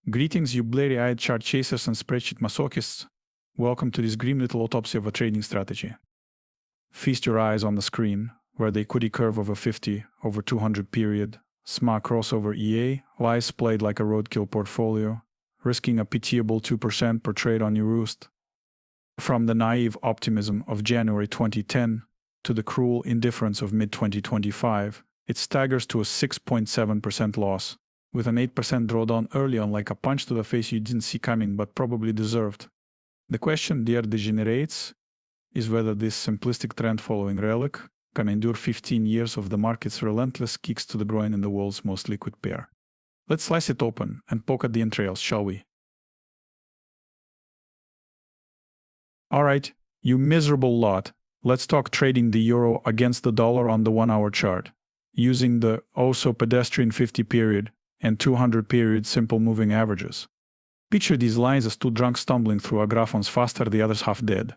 Greetings, you blurry-eyed chart chasers and spreadsheet masochists. Welcome to this grim little autopsy of a trading strategy. Feast your eyes on the screen, where the equity curve over 50, over 200 period, SMA crossover EA lies played like a roadkill portfolio, risking a pitiable 2% per trade on EURUSD. From the naive optimism of January 2010 to the cruel indifference of mid-2025, it staggers to a 6.7% loss, with an 8% drawdown early on like a punch to the face you didn't see coming but probably deserved. The question, dear degenerates, is whether this simplistic trend-following relic can endure 15 years of the market's relentless kicks to the groin in the world's most liquid pair. Let's slice it open and poke at the entrails, shall we? Alright, you miserable lot, let's talk trading the euro against the dollar on the 1-hour chart, using the oh-so-pedestrian 50 period and 200 period simple moving averages. Picture these lines as two drunks stumbling through a graph one's faster, the other's half dead.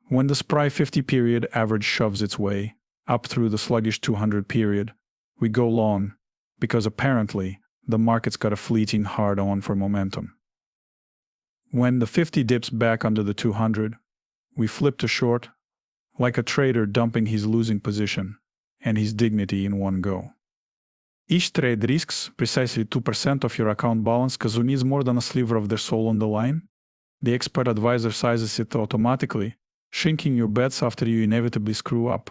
When the spry 50 period average shoves its way up through the sluggish 200 period, we go long, because apparently the market's got a fleeting hard on for momentum. When the 50 dips back under the 200, we flip to short, like a trader dumping his losing position and his dignity in one go. Each trade risks precisely 2% of your account balance because who needs more than a sliver of their soul on the line? The expert advisor sizes it automatically, shrinking your bets after you inevitably screw up,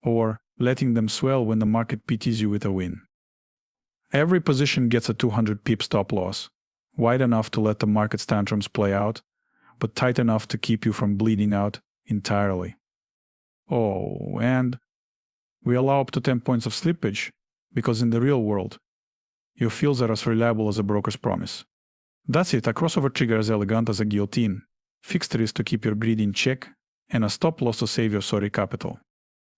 or letting them swell when the market pities you with a win. Every position gets a 200 pip stop loss, wide enough to let the market's tantrums play out, but tight enough to keep you from bleeding out entirely. Oh, and we allow up to 10 points of slippage, because in the real world, your feels are as reliable as a broker's promise. That's it, a crossover trigger as elegant as a guillotine, fixed risk to keep your greed in check, and a stop loss to save your sorry capital.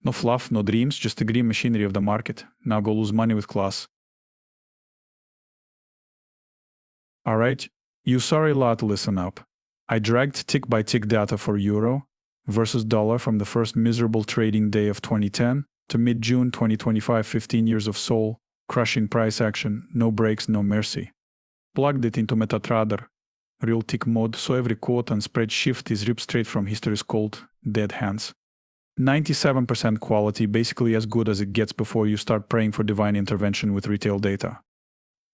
No fluff, no dreams, just the grim machinery of the market. Now go lose money with class. Alright, you sorry lot, listen up. I dragged tick-by-tick data for euro versus dollar from the first miserable trading day of 2010 to mid-June 2025, 15 years of soul-crushing price action, no breaks, no mercy. Plugged it into MetaTrader, real tick mode, so every quote and spread shift is ripped straight from history's cold, dead hands. 97% quality, basically as good as it gets before you start praying for divine intervention with retail data.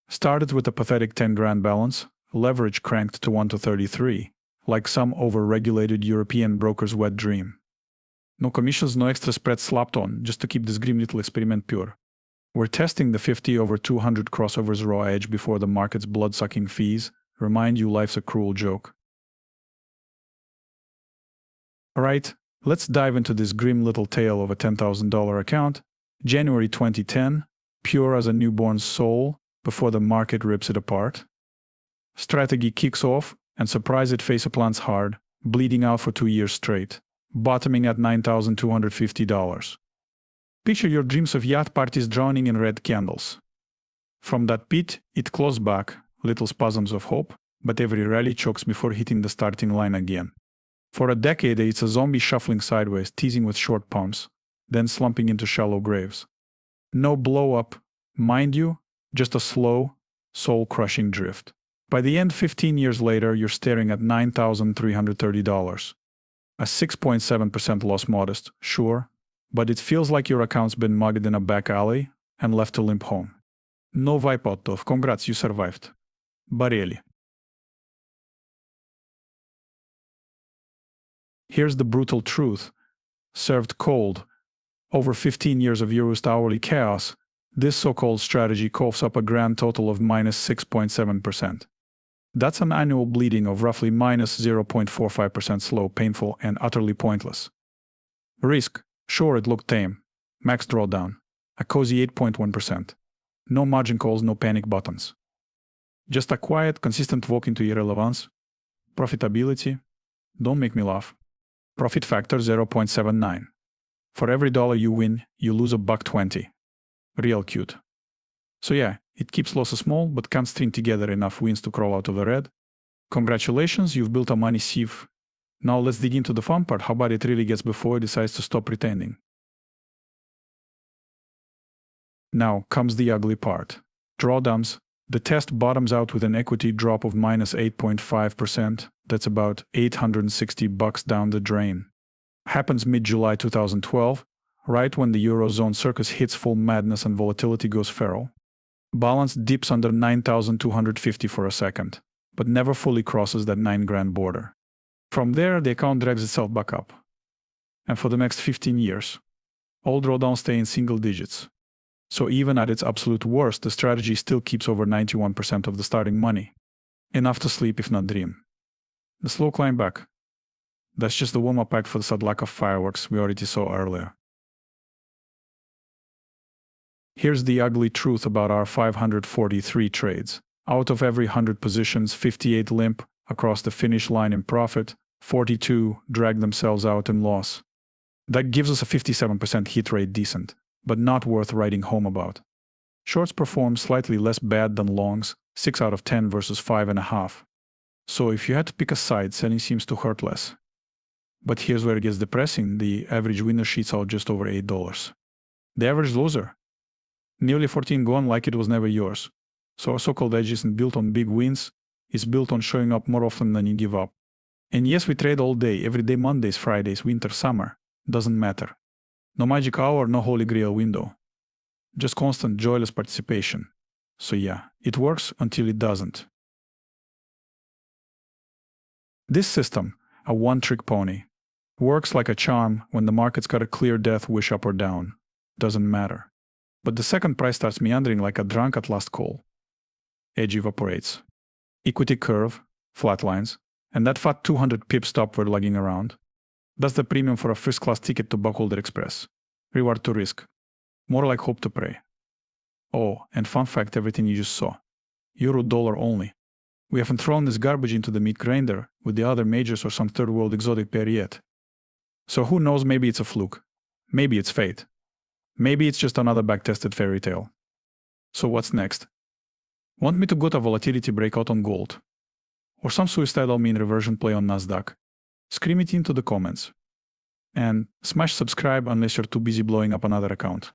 Started with a pathetic 10 grand balance, leverage cranked to 1 to 33, like some over-regulated European broker's wet dream. No commissions, no extra spread slapped on, just to keep this grim little experiment pure. We're testing the 50 over 200 crossovers raw edge before the market's blood-sucking fees remind you life's a cruel joke. Alright, let's dive into this grim little tale of a $10,000 account, January 2010, pure as a newborn's soul, before the market rips it apart. Strategy kicks off, and surprise it face-plants hard, bleeding out for 2 years straight, bottoming at $9,250. Picture your dreams of yacht parties drowning in red candles. From that pit, it claws back, little spasms of hope, but every rally chokes before hitting the starting line again. For a decade, it's a zombie shuffling sideways, teasing with short pumps, then slumping into shallow graves. No blow-up, mind you, just a slow, soul-crushing drift. By the end, 15 years later, you're staring at $9,330. A 6.7% loss, modest, sure, but it feels like your account's been mugged in a back alley and left to limp home. No vibe out of, congrats, you survived. Barely. Here's the brutal truth. Served cold. Over 15 years of EURUSD hourly chaos, this so-called strategy coughs up a grand total of minus 6.7%. That's an annual bleeding of roughly minus 0.45% slow, painful, and utterly pointless. Risk, sure, it looked tame. Max drawdown, a cozy 8.1%. No margin calls, no panic buttons. Just a quiet, consistent walk into irrelevance. Profitability, don't make me laugh. Profit factor 0.79. For every dollar you win, you lose $1.20. Real cute. So yeah, it keeps losses small, but can't string together enough wins to crawl out of the red. Congratulations, you've built a money sieve. Now let's dig into the fun part, how bad it really gets before it decides to stop pretending. Now comes the ugly part. Drawdowns, The test bottoms out with an equity drop of minus 8.5%. That's about $860 down the drain. Happens mid-July 2012, right when the Eurozone circus hits full madness and volatility goes feral. Balance dips under 9,250 for a second, but never fully crosses that 9 grand border. From there, the account drags itself back up. And for the next 15 years, all drawdowns stay in single digits. So even at its absolute worst, the strategy still keeps over 91% of the starting money. Enough to sleep if not dream. The slow climb back. That's just the warm-up act for the sad lack of fireworks we already saw earlier. Here's the ugly truth about our 543 trades. Out of every 100 positions, 58 limp across the finish line in profit, 42 drag themselves out in loss. That gives us a 57% hit rate, decent, but not worth writing home about. Shorts perform slightly less bad than longs, 6 out of 10 versus 5.5. So if you had to pick a side, selling seems to hurt less. But here's where it gets depressing. The average winner sheets out just over $8. The average loser? Nearly 14 gone like it was never yours. So our so-called edge isn't built on big wins, it's built on showing up more often than you give up. And yes, we trade all day, every day, Mondays, Fridays, winter, summer. Doesn't matter. No magic hour, no holy grail window. Just constant, joyless participation. So yeah, it works until it doesn't. This system, a one-trick pony, works like a charm when the market's got a clear death wish up or down. Doesn't matter. But the second price starts meandering like a drunk at last call. Edge evaporates. Equity curve, flatlines, and that fat 200 pip stop we're lugging around. That's the premium for a first-class ticket to Buckholder Express. Reward to risk. More like hope to pray. Oh, and fun fact, everything you just saw. Euro dollar only. We haven't thrown this garbage into the meat grinder with the other majors or some third world exotic pair yet. So who knows, maybe it's a fluke. Maybe it's fate. Maybe it's just another back-tested fairy tale. So what's next? Want me to go to volatility breakout on gold? Or some suicidal mean reversion play on Nasdaq? Scream it into the comments. And smash subscribe unless you're too busy blowing up another account.